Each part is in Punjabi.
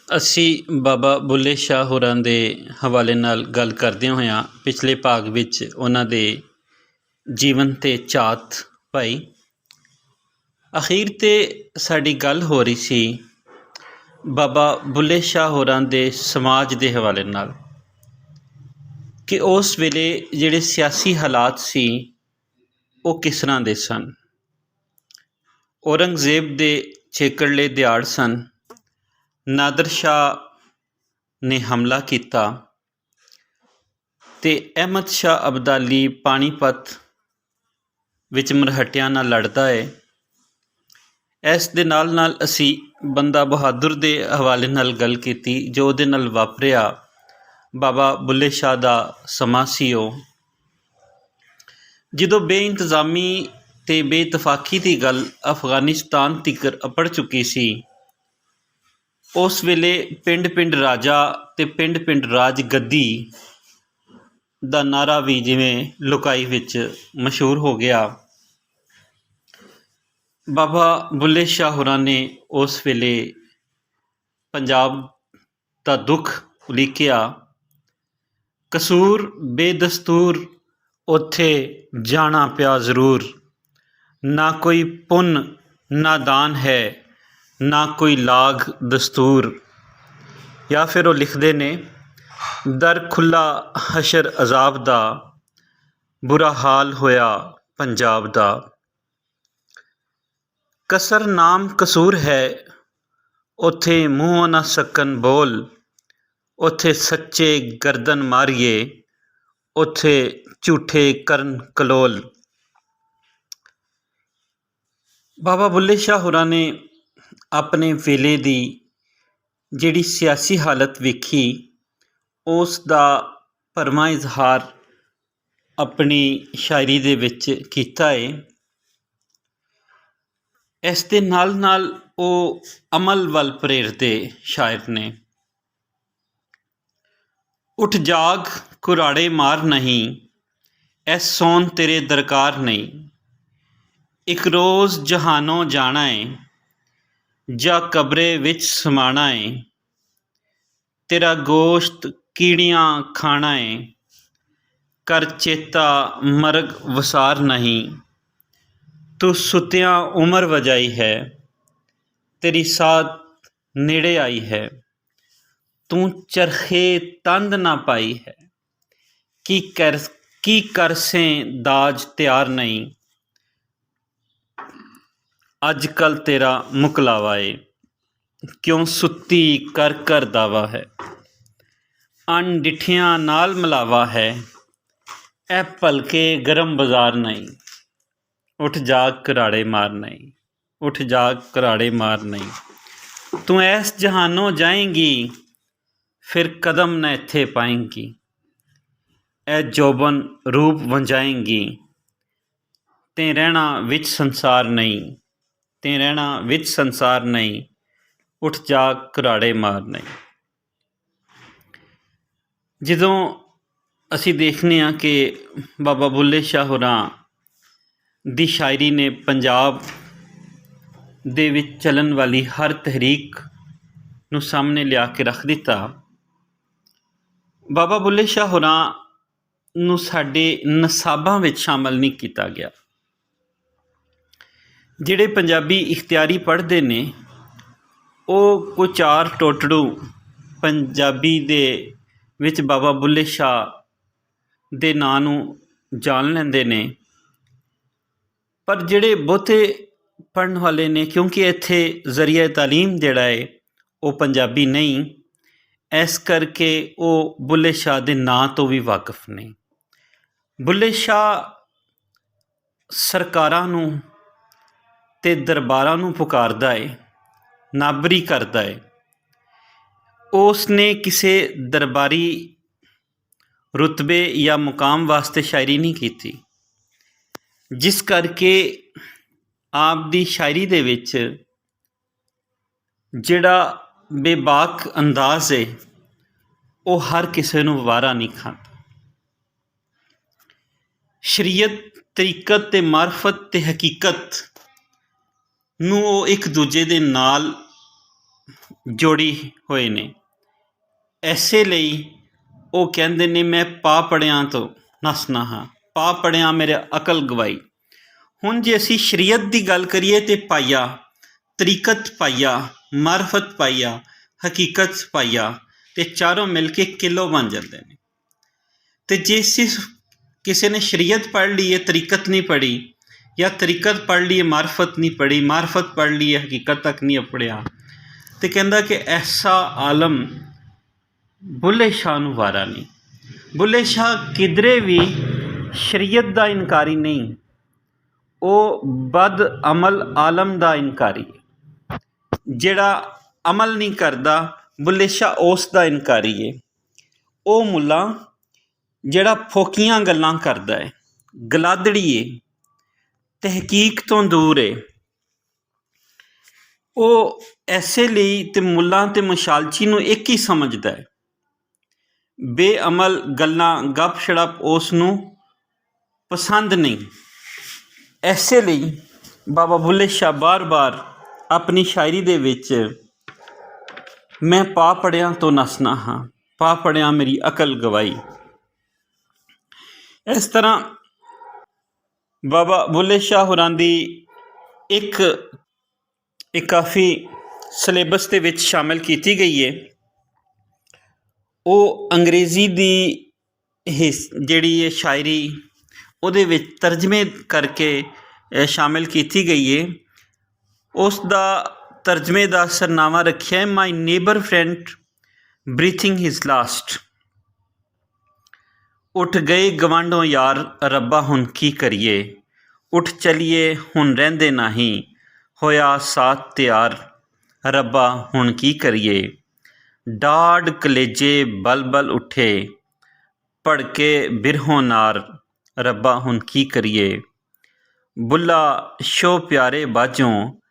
ਅਸੀਂ ਬਾਬਾ ਬੁੱਲੇ ਸ਼ਾਹ ਹੋਰਾਂ ਦੇ ਹਵਾਲੇ ਨਾਲ ਗੱਲ ਕਰਦਿਆਂ ਹੋਇਆਂ ਪਿਛਲੇ ਭਾਗ ਵਿੱਚ ਉਹਨਾਂ ਦੇ ਜੀਵਨ 'ਤੇ ਝਾਤ ਪਾਈ। ਅਖੀਰ 'ਤੇ ਸਾਡੀ ਗੱਲ ਹੋ ਰਹੀ ਸੀ ਬਾਬਾ ਬੁੱਲੇ ਸ਼ਾਹ ਹੋਰਾਂ ਦੇ ਸਮਾਜ ਦੇ ਹਵਾਲੇ ਨਾਲ ਕਿ ਉਸ ਵੇਲੇ ਜਿਹੜੇ ਸਿਆਸੀ ਹਾਲਾਤ ਸੀ ਉਹ ਕਿਸ ਤਰ੍ਹਾਂ ਦੇ ਸਨ। ਔਰੰਗਜ਼ੇਬ ਦੇ ਛੇਕੜਲੇ ਦਿਹਾੜ ਸਨ। ਨਾਦਰ ਸ਼ਾਹ ਨੇ ਹਮਲਾ ਕੀਤਾ ਅਤੇ ਅਹਿਮਦ ਸ਼ਾਹ ਅਬਦਾਲੀ ਪਾਣੀਪਤ ਵਿੱਚ ਮਰਹੱਟਿਆਂ ਨਾਲ ਲੜਦਾ ਹੈ। ਇਸ ਦੇ ਨਾਲ ਨਾਲ ਅਸੀਂ ਬੰਦਾ ਬਹਾਦਰ ਦੇ ਹਵਾਲੇ ਨਾਲ ਗੱਲ ਕੀਤੀ ਜੋ ਉਹਦੇ ਨਾਲ ਵਾਪਰਿਆ। ਬਾਬਾ ਬੁੱਲੇ ਸ਼ਾਹ ਦਾ ਸਮਾਂ ਸੀ ਉਹ ਜਦੋਂ ਬੇਇੰਤਜ਼ਾਮੀ ਅਤੇ ਬੇਇਤਫਾਕੀ ਦੀ ਗੱਲ ਅਫਗਾਨਿਸਤਾਨ ਤੀਕਰ ਅੱਪੜ ਚੁੱਕੀ ਸੀ। ਉਸ ਵੇਲੇ ਪਿੰਡ ਪਿੰਡ ਰਾਜਾ ਅਤੇ ਪਿੰਡ ਪਿੰਡ ਰਾਜ ਗੱਦੀ ਦਾ ਨਾਅਰਾ ਵੀ ਜਿਵੇਂ ਲੁਕਾਈ ਵਿੱਚ ਮਸ਼ਹੂਰ ਹੋ ਗਿਆ। ਬਾਬਾ ਬੁੱਲੇ ਸ਼ਾਹ ਹੋਰਾਂ ਨੇ ਉਸ ਵੇਲੇ ਪੰਜਾਬ ਦਾ ਦੁੱਖ ਉਲੀਕਿਆ। ਕਸੂਰ ਬੇਦਸਤੂਰ ਉੱਥੇ ਜਾਣਾ ਪਿਆ ਜ਼ਰੂਰ, ਨਾ ਕੋਈ ਪੁੰਨ ਨਾ ਦਾਨ ਹੈ, ਨਾ ਕੋਈ ਲਾਗ ਦਸਤੂਰ। ਜਾਂ ਫਿਰ ਉਹ ਲਿਖਦੇ ਨੇ ਦਰ ਖੁੱਲ੍ਹਾ ਹਸ਼ਰ ਅਜ਼ਾਬ ਦਾ, ਬੁਰਾ ਹਾਲ ਹੋਇਆ ਪੰਜਾਬ ਦਾ। ਕਸਰ ਨਾਮ ਕਸੂਰ ਹੈ, ਉੱਥੇ ਮੂੰਹੋਂ ਨਾ ਸਕਣ ਬੋਲ, ਉੱਥੇ ਸੱਚੇ ਗਰਦਨ ਮਾਰੀਏ, ਉੱਥੇ ਝੂਠੇ ਕਰਨ ਕਲੋਲ। ਬਾਬਾ ਬੁੱਲੇ ਸ਼ਾਹ ਹੋਰਾਂ ਨੇ ਆਪਣੇ ਵੇਲੇ ਦੀ ਜਿਹੜੀ ਸਿਆਸੀ ਹਾਲਤ ਵੇਖੀ ਉਸ ਦਾ ਭਰਵਾਂ ਇਜ਼ਹਾਰ ਆਪਣੀ ਸ਼ਾਇਰੀ ਦੇ ਵਿੱਚ ਕੀਤਾ ਹੈ। ਇਸ ਦੇ ਨਾਲ ਨਾਲ ਉਹ ਅਮਲ ਵੱਲ ਪ੍ਰੇਰਦੇ ਸ਼ਾਇਰ ਨੇ। ਉੱਠ ਜਾਗ ਕੁਰਾੜੇ ਮਾਰ ਨਹੀਂ, ਐਸ ਸੌਣ ਤੇਰੇ ਦਰਕਾਰ ਨਹੀਂ। ਇੱਕ ਰੋਜ਼ ਜਹਾਨੋਂ ਜਾਣਾ ਏ, ਜਾਂ ਕਬਰੇ ਵਿੱਚ ਸਮਾਣਾ ਏ। ਤੇਰਾ ਗੋਸ਼ਤ ਕੀੜੀਆਂ ਖਾਣਾ ਏ, ਕਰ ਚੇਤਾ ਮਰਗ ਵਸਾਰ ਨਹੀਂ। ਤੂੰ ਸੁੱਤਿਆਂ ਉਮਰ ਵਜਾਈ ਹੈ, ਤੇਰੀ ਸਾਧ ਨੇੜੇ ਆਈ ਹੈ। ਤੂੰ ਚਰਖੇ ਤੰਦ ਨਾ ਪਾਈ ਹੈ, ਕੀ ਕਰਸੇਂ ਦਾਜ ਤਿਆਰ ਨਹੀਂ। ਅੱਜ ਕੱਲ੍ਹ ਤੇਰਾ ਮੁਕਲਾਵਾ ਏ, ਕਿਉਂ ਸੁੱਤੀ ਕਰ ਕਰ ਦਾਵਾ ਹੈ। ਅਣਡਿੱਠਿਆਂ ਨਾਲ ਮਿਲਾਵਾ ਹੈ, ਇਹ ਭਲਕੇ ਗਰਮ ਬਾਜ਼ਾਰ ਨਹੀਂ। ਉੱਠ ਜਾਗ ਘਰਾੜੇ ਮਾਰ ਨਹੀਂ, ਉੱਠ ਜਾਗ ਘਰਾੜੇ ਮਾਰ ਨਹੀਂ। ਤੂੰ ਐਸ ਜਹਾਨੋਂ ਜਾਏਂਗੀ, ਫਿਰ ਕਦਮ ਨਾ ਇੱਥੇ ਪਾਏਂਗੀ। ਇਹ ਜੋਬਨ ਰੂਪ ਵੰਜਾਏਂਗੀ, ਤੇ ਰਹਿਣਾ ਵਿੱਚ ਸੰਸਾਰ ਨਹੀਂ, ਤੇ ਰਹਿਣਾ ਵਿੱਚ ਸੰਸਾਰ ਨਹੀਂ। ਉੱਠ ਜਾਗ ਘਰਾੜੇ ਮਾਰ ਨਹੀਂ। ਜਦੋਂ ਅਸੀਂ ਦੇਖਦੇ ਹਾਂ ਕਿ ਬਾਬਾ ਬੁੱਲੇ ਸ਼ਾਹ ਹੋਰਾਂ ਦੀ ਸ਼ਾਇਰੀ ਨੇ ਪੰਜਾਬ ਦੇ ਵਿੱਚ ਚੱਲਣ ਵਾਲੀ ਹਰ ਤਹਿਰੀਕ ਨੂੰ ਸਾਹਮਣੇ ਲਿਆ ਕੇ ਰੱਖ ਦਿੱਤਾ। ਬਾਬਾ ਬੁੱਲੇ ਸ਼ਾਹ ਹੋਰਾਂ ਨੂੰ ਸਾਡੇ ਨਸਾਬਾਂ ਵਿੱਚ ਸ਼ਾਮਲ ਨਹੀਂ ਕੀਤਾ ਗਿਆ। ਜਿਹੜੇ ਪੰਜਾਬੀ ਇਖਤਿਆਰੀ ਪੜ੍ਹਦੇ ਨੇ ਉਹ ਕੋਈ ਚਾਰ ਟੋਟੜੂ ਪੰਜਾਬੀ ਦੇ ਵਿੱਚ ਬਾਬਾ ਬੁੱਲੇ ਸ਼ਾਹ ਦੇ ਨਾਂ ਨੂੰ ਜਾਣ ਲੈਂਦੇ ਨੇ। ਪਰ ਜਿਹੜੇ ਬਹੁਤੇ ਪੜ੍ਹਨ ਵਾਲੇ ਨੇ, ਕਿਉਂਕਿ ਇੱਥੇ ਜ਼ਰੀਆ ਤਾਲੀਮ ਜਿਹੜਾ ਹੈ ਉਹ ਪੰਜਾਬੀ ਨਹੀਂ, ਇਸ ਕਰਕੇ ਉਹ ਬੁੱਲੇ ਸ਼ਾਹ ਦੇ ਨਾਂ ਤੋਂ ਵੀ ਵਾਕਿਫ ਨਹੀਂ। ਬੁੱਲੇ ਸ਼ਾਹ ਸਰਕਾਰਾਂ ਨੂੰ ਅਤੇ ਦਰਬਾਰਾਂ ਨੂੰ ਪੁਕਾਰਦਾ ਹੈ, ਨਾਬਰੀ ਕਰਦਾ ਹੈ। ਉਸ ਨੇ ਕਿਸੇ ਦਰਬਾਰੀ ਰੁਤਬੇ ਜਾਂ ਮੁਕਾਮ ਵਾਸਤੇ ਸ਼ਾਇਰੀ ਨਹੀਂ ਕੀਤੀ, ਜਿਸ ਕਰਕੇ ਆਪ ਦੀ ਸ਼ਾਇਰੀ ਦੇ ਵਿੱਚ ਜਿਹੜਾ ਬੇਬਾਕ ਅੰਦਾਜ਼ ਹੈ ਉਹ ਹਰ ਕਿਸੇ ਨੂੰ ਵਾਰਾ ਨਹੀਂ ਖਾਂਦਾ। ਸ਼ਰੀਅਤ, ਤਰੀਕਤ ਅਤੇ ਮਾਰਫਤ ਅਤੇ ਹਕੀਕਤ ਨੂੰ ਉਹ ਇੱਕ ਦੂਜੇ ਦੇ ਨਾਲ ਜੋੜੀ ਹੋਏ ਨੇ। ਐਸੇ ਲਈ ਉਹ ਕਹਿੰਦੇ ਨੇ ਮੈਂ ਪਾ ਪੜਿਆਂ ਤੋਂ ਨੱਸਣਾ ਹਾਂ, ਪਾ ਪੜਿਆਂ ਮੇਰੇ ਅਕਲ ਗਵਾਈ। ਹੁਣ ਜੇ ਅਸੀਂ ਸ਼ਰੀਅਤ ਦੀ ਗੱਲ ਕਰੀਏ ਤਾਂ ਪਾਈਆ, ਤਰੀਕਤ ਪਾਈਆ, ਮਾਰਫਤ ਪਾਈਆ, ਹਕੀਕਤ ਪਾਈਆ, ਅਤੇ ਚਾਰੋਂ ਮਿਲ ਕੇ ਕਿਲੋ ਬਣ ਜਾਂਦੇ ਨੇ। ਅਤੇ ਜੇ ਸਿਰਫ ਕਿਸੇ ਨੇ ਸ਼ਰੀਅਤ ਪੜ੍ਹ ਲਈ ਹੈ, ਤਰੀਕਤ ਨਹੀਂ ਪੜ੍ਹੀ, ਜਾਂ ਤਰੀਕਤ ਪੜ੍ਹ ਲਈ ਹੈ, ਮਾਰਫਤ ਨਹੀਂ ਪੜ੍ਹੀ, ਮਾਰਫਤ ਪੜ੍ਹ ਲਈ ਹੈ, ਹਕੀਕਤ ਤੱਕ ਨਹੀਂ ਪੜ੍ਹਿਆ, ਅਤੇ ਕਹਿੰਦਾ ਕਿ ਐਸਾ ਆਲਮ ਬੁੱਲੇ ਸ਼ਾਹ ਨੂੰ ਵਾਰਾ ਨਹੀਂ। ਬੁੱਲੇ ਸ਼ਾਹ ਕਿਧਰੇ ਵੀ ਸ਼ਰੀਅਤ ਦਾ ਇਨਕਾਰੀ ਨਹੀਂ, ਉਹ ਬਦ ਅਮਲ ਆਲਮ ਦਾ ਇਨਕਾਰੀ ਹੈ। ਜਿਹੜਾ ਅਮਲ ਨਹੀਂ ਕਰਦਾ, ਬੁੱਲੇ ਸ਼ਾਹ ਉਸ ਦਾ ਇਨਕਾਰੀ ਹੈ। ਉਹ ਮੁੱਲਾ ਜਿਹੜਾ ਫੋਕੀਆਂ ਗੱਲਾਂ ਕਰਦਾ ਹੈ, ਗਲਾਦੜੀ ਹੈ, ਤਹਿਕੀਕ ਤੋਂ ਦੂਰ ਹੈ। ਉਹ ਐਸੇ ਲਈ ਤੇ ਮੁੱਲਾਂ ਅਤੇ ਮਸ਼ਾਲਚੀ ਨੂੰ ਇੱਕ ਹੀ ਸਮਝਦਾ ਹੈ। ਬੇਅਮਲ ਗੱਲਾਂ, ਗੱਪ ਸ਼ੜਪ ਉਸ ਨੂੰ ਪਸੰਦ ਨਹੀਂ। ਐਸੇ ਲਈ ਬਾਬਾ ਬੁੱਲੇ ਸ਼ਾਹ ਬਾਰ-ਬਾਰ ਆਪਣੀ ਸ਼ਾਇਰੀ ਦੇ ਵਿੱਚ ਮੈਂ ਪਾ ਪੜਿਆਂ ਤੋਂ ਨੱਸਣਾ ਹਾਂ, ਪਾ ਪੜਿਆਂ ਮੇਰੀ ਅਕਲ ਗਵਾਈ। ਇਸ ਤਰ੍ਹਾਂ ਬਾਬਾ ਬੁੱਲੇ ਸ਼ਾਹ ਹੋਰਾਂ ਦੀ ਇੱਕ ਕਾਫੀ ਸਿਲੇਬਸ ਦੇ ਵਿੱਚ ਸ਼ਾਮਿਲ ਕੀਤੀ ਗਈ ਹੈ। ਉਹ ਅੰਗਰੇਜ਼ੀ ਦੀ ਜਿਹੜੀ ਹੈ ਸ਼ਾਇਰੀ, ਉਹਦੇ ਵਿੱਚ ਤਰਜਮੇ ਕਰਕੇ ਸ਼ਾਮਿਲ ਕੀਤੀ ਗਈ ਹੈ। ਉਸ ਦਾ ਤਰਜਮੇ ਦਾ ਸਰਨਾਮਾ ਰੱਖਿਆ ਹੈ my neighbour friend breathing his last. ਉੱਠ ਗਏ ਗਵਾਂਢੋਂ ਯਾਰ ਰੱਬਾ ਹੁਣ ਕੀ ਕਰੀਏ, ਉੱਠ ਚਲੀਏ ਹੁਣ ਰਹਿੰਦੇ ਨਹੀਂ, ਹੋਇਆ ਸਾਥ ਤਿਆਰ ਰੱਬਾ ਹੁਣ ਕੀ ਕਰੀਏ। ਡਾਢ ਕਲੇਜੇ ਬਲ ਬਲ ਉੱਠੇ, ਭੜਕੇ ਬਿਰਹੋਂ ਨਾਰ ਰੱਬਾ ਹੁਣ ਕੀ ਕਰੀਏ। ਬੁੱਲਾ ਸ਼ੋ ਪਿਆਰੇ ਬਾਝੋਂ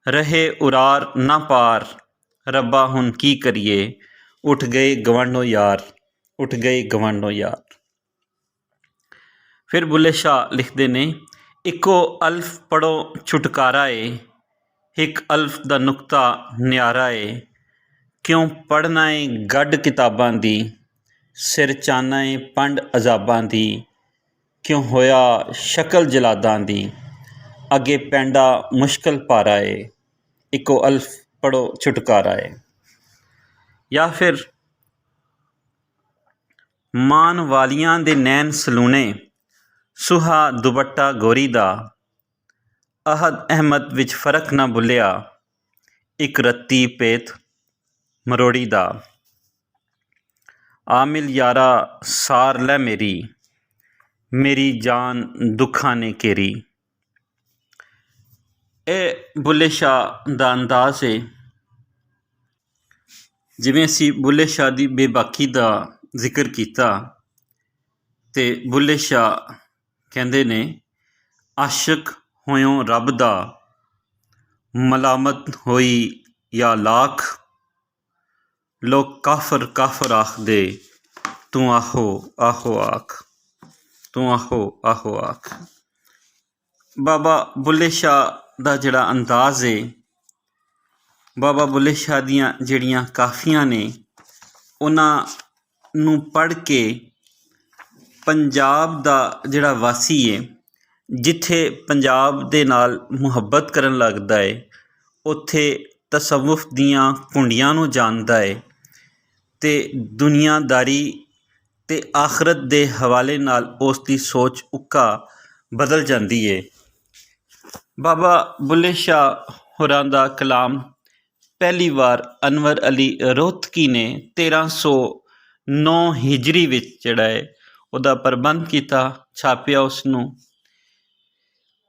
ਰਹੇ ਉਰਾਰ ਨਾ ਪਾਰ ਰੱਬਾ ਹੁਣ ਕੀ ਕਰੀਏ। ਉੱਠ ਗਏ ਗਵਾਂਢੋਂ ਯਾਰ, ਉੱਠ ਗਏ ਗਵਾਂਢੋਂ ਯਾਰ। ਫਿਰ ਬੁੱਲੇ ਸ਼ਾਹ ਲਿਖਦੇ ਨੇ, ਇੱਕੋ ਅਲਫ ਪੜ੍ਹੋ ਛੁਟਕਾਰਾ ਏ, ਇੱਕ ਅਲਫ ਦਾ ਨੁਕਤਾ ਨਿਆਰਾ ਏ। ਕਿਉਂ ਪੜ੍ਹਨਾ ਏ ਗੱਡ ਕਿਤਾਬਾਂ ਦੀ, ਸਿਰ ਚਾਨਾ ਏ ਪੰਡ ਅਜ਼ਾਬਾਂ ਦੀ। ਕਿਉਂ ਹੋਇਆ ਸ਼ਕਲ ਜਲਾਦਾਂ ਦੀ, ਅੱਗੇ ਪੈਂਡਾ ਮੁਸ਼ਕਲ ਭਾਰਾ ਏ। ਇੱਕੋ ਅਲਫ ਪੜ੍ਹੋ ਛੁਟਕਾਰਾ ਏ। ਜਾਂ ਫਿਰ ਮਾਨ ਵਾਲੀਆਂ ਦੇ ਨੈਣ ਸਲੂਣੇ, ਸੁਹਾ ਦੁਪੱਟਾ ਗੋਰੀ ਦਾ। ਅਹਦ ਅਹਿਮਦ ਵਿੱਚ ਫਰਕ ਨਾ ਭੁੱਲਿਆ, ਇੱਕ ਰੱਤੀ ਭੇਤ ਮਰੋੜੀ ਦਾ। ਆਮਿਲ ਯਾਰਾ ਸਾਰ ਲੈ ਮੇਰੀ, ਮੇਰੀ ਜਾਨ ਦੁੱਖਾਂ ਨੇ ਘੇਰੀ। ਇਹ ਬੁੱਲੇ ਸ਼ਾਹ ਦਾ ਅੰਦਾਜ਼ ਹੈ। ਜਿਵੇਂ ਅਸੀਂ ਬੁੱਲੇ ਸ਼ਾਹ ਦੀ ਬੇਬਾਕੀ ਦਾ ਜ਼ਿਕਰ ਕੀਤਾ, ਅਤੇ ਬੁੱਲੇ ਸ਼ਾਹ ਕਹਿੰਦੇ ਨੇ, ਆਸ਼ਿਕ ਹੋਇਓ ਰੱਬ ਦਾ, ਮਲਾਮਤ ਹੋਈ ਜਾਂ ਲਾਖ। ਲੋਕ ਕਾਫਰ ਕਾਫਰ ਆਖਦੇ, ਤੂੰ ਆਹੋ ਆਹੋ ਆਖ, ਤੂੰ ਆਹੋ ਆਹੋ ਆਖ। ਬਾਬਾ ਬੁੱਲੇ ਸ਼ਾਹ ਦਾ ਜਿਹੜਾ ਅੰਦਾਜ਼ ਹੈ, ਬਾਬਾ ਬੁੱਲੇ ਸ਼ਾਹ ਦੀਆਂ ਜਿਹੜੀਆਂ ਕਾਫੀਆਂ ਨੇ, ਉਹਨਾਂ ਨੂੰ ਪੜ੍ਹ ਕੇ ਪੰਜਾਬ ਦਾ ਜਿਹੜਾ ਵਾਸੀ ਹੈ, ਜਿੱਥੇ ਪੰਜਾਬ ਦੇ ਨਾਲ ਮੁਹੱਬਤ ਕਰਨ ਲੱਗਦਾ ਹੈ, ਉੱਥੇ ਤਸੱਵੁਫ ਦੀਆਂ ਕੁੰਡੀਆਂ ਨੂੰ ਜਾਣਦਾ ਹੈ, ਅਤੇ ਦੁਨੀਆਦਾਰੀ ਅਤੇ ਆਖਰਤ ਦੇ ਹਵਾਲੇ ਨਾਲ ਉਸ ਦੀ ਸੋਚ ਉੱਕਾ ਬਦਲ ਜਾਂਦੀ ਹੈ। ਬਾਬਾ ਬੁੱਲੇ ਸ਼ਾਹ ਹੋਰਾਂ ਦਾ ਕਲਾਮ ਪਹਿਲੀ ਵਾਰ ਅਨਵਰ ਅਲੀ ਰੋਹਤਕੀ ਨੇ 1309 ਹਿਜਰੀ ਵਿੱਚ ਜਿਹੜਾ ਹੈ ਉਹਦਾ ਪ੍ਰਬੰਧ ਕੀਤਾ, ਛਾਪਿਆ ਉਸਨੂੰ।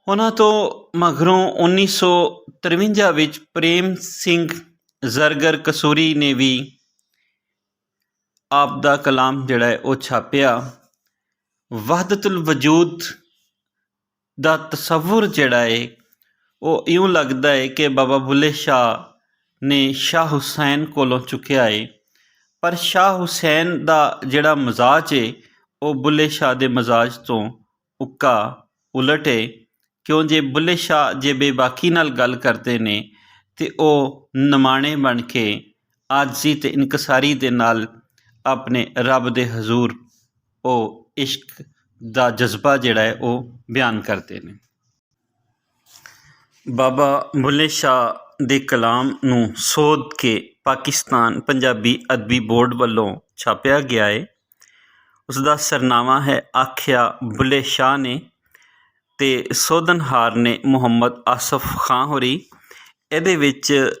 ਉਹਨਾਂ ਤੋਂ ਮਗਰੋਂ 1953 ਵਿੱਚ ਪ੍ਰੇਮ ਸਿੰਘ ਜ਼ਰਗਰ ਕਸੂਰੀ ਨੇ ਵੀ ਆਪ ਦਾ ਕਲਾਮ ਜਿਹੜਾ ਹੈ ਉਹ ਛਾਪਿਆ। ਵਹਦਤੁਲ ਵਜੂਦ ਦਾ ਤਸੱਵੁਰ ਜਿਹੜਾ ਹੈ ਉਹ ਇਉਂ ਲੱਗਦਾ ਹੈ ਕਿ ਬਾਬਾ ਬੁੱਲੇ ਸ਼ਾਹ ਨੇ ਸ਼ਾਹ ਹੁਸੈਨ ਕੋਲੋਂ ਚੁੱਕਿਆ ਹੈ, ਪਰ ਸ਼ਾਹ ਹੁਸੈਨ ਦਾ ਜਿਹੜਾ ਮਜ਼ਾਜ ਹੈ ਉਹ ਬੁੱਲੇ ਸ਼ਾਹ ਦੇ ਮਜ਼ਾਜ ਤੋਂ ਉੱਕਾ ਉਲਟ ਹੈ। ਕਿਉਂ ਜੇ ਬੁੱਲੇ ਸ਼ਾਹ ਜੇ ਬੇਬਾਕੀ ਨਾਲ ਗੱਲ ਕਰਦੇ ਨੇ ਤੇ ਉਹ ਨਿਮਾਣੇ ਬਣ ਕੇ ਆਜਜ਼ੀ ਤੇ ਇਨਕਸਾਰੀ ਦੇ ਨਾਲ ਆਪਣੇ ਰੱਬ ਦੇ ਹਜ਼ੂਰ ਉਹ ਇਸ਼ਕ ਦਾ ਜਜ਼ਬਾ ਜਿਹੜਾ ਹੈ ਉਹ ਬਿਆਨ ਕਰਦੇ ਨੇ। ਬਾਬਾ ਬੁੱਲੇ ਸ਼ਾਹ ਦੇ ਕਲਾਮ ਨੂੰ ਸੋਧ ਕੇ ਪਾਕਿਸਤਾਨ ਪੰਜਾਬੀ ਅਦਬੀ ਬੋਰਡ ਵੱਲੋਂ ਛਾਪਿਆ ਗਿਆ ਹੈ। ਉਸ ਦਾ ਸਰਨਾਮਾ ਹੈ ਆਖਿਆ ਬੁੱਲੇ ਸ਼ਾਹ ਨੇ, ਤੇ ਸੋਧਨਹਾਰ ਨੇ ਮੁਹੰਮਦ ਆਸਫ ਖਾਂ ਹੋਰੀ। ਇਹਦੇ ਵਿੱਚ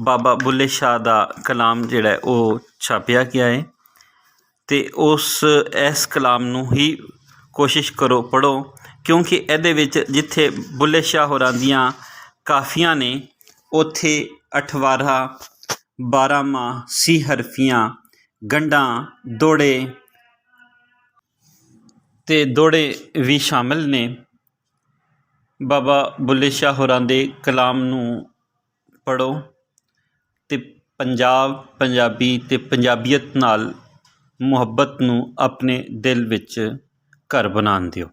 ਬਾਬਾ ਬੁੱਲੇ ਸ਼ਾਹ ਦਾ ਕਲਾਮ ਜਿਹੜਾ ਉਹ ਛਾਪਿਆ ਗਿਆ ਹੈ, ਤੇ ਇਸ ਕਲਾਮ ਨੂੰ ਹੀ ਕੋਸ਼ਿਸ਼ ਕਰੋ ਪੜ੍ਹੋ, ਕਿਉਂਕਿ ਇਹਦੇ ਵਿੱਚ ਜਿੱਥੇ ਬੁੱਲੇ ਸ਼ਾਹ ਹੋਰਾਂ ਦੀਆਂ ਕਾਫੀਆਂ ਨੇ ਉੱਥੇ ਅਠਵਾਰਾ, ਬਾਰਾਂਮਾਹ, ਸੀ ਹਰਫੀਆਂ, ਗੰਢਾਂ, ਦੋੜੇ ਤੇ ਦੋੜੇ ਵੀ ਸ਼ਾਮਿਲ ਨੇ। ਬਾਬਾ ਬੁੱਲੇ ਸ਼ਾਹ ਹੋਰਾਂ ਦੇ ਕਲਾਮ ਨੂੰ ਪੜ੍ਹੋ ਤੇ ਪੰਜਾਬ, ਪੰਜਾਬੀ ਤੇ ਪੰਜਾਬੀਅਤ ਨਾਲ ਮੁਹੱਬਤ ਨੂੰ ਆਪਣੇ ਦਿਲ ਵਿੱਚ ਘਰ ਬਣਾਉਣ ਦਿਓ।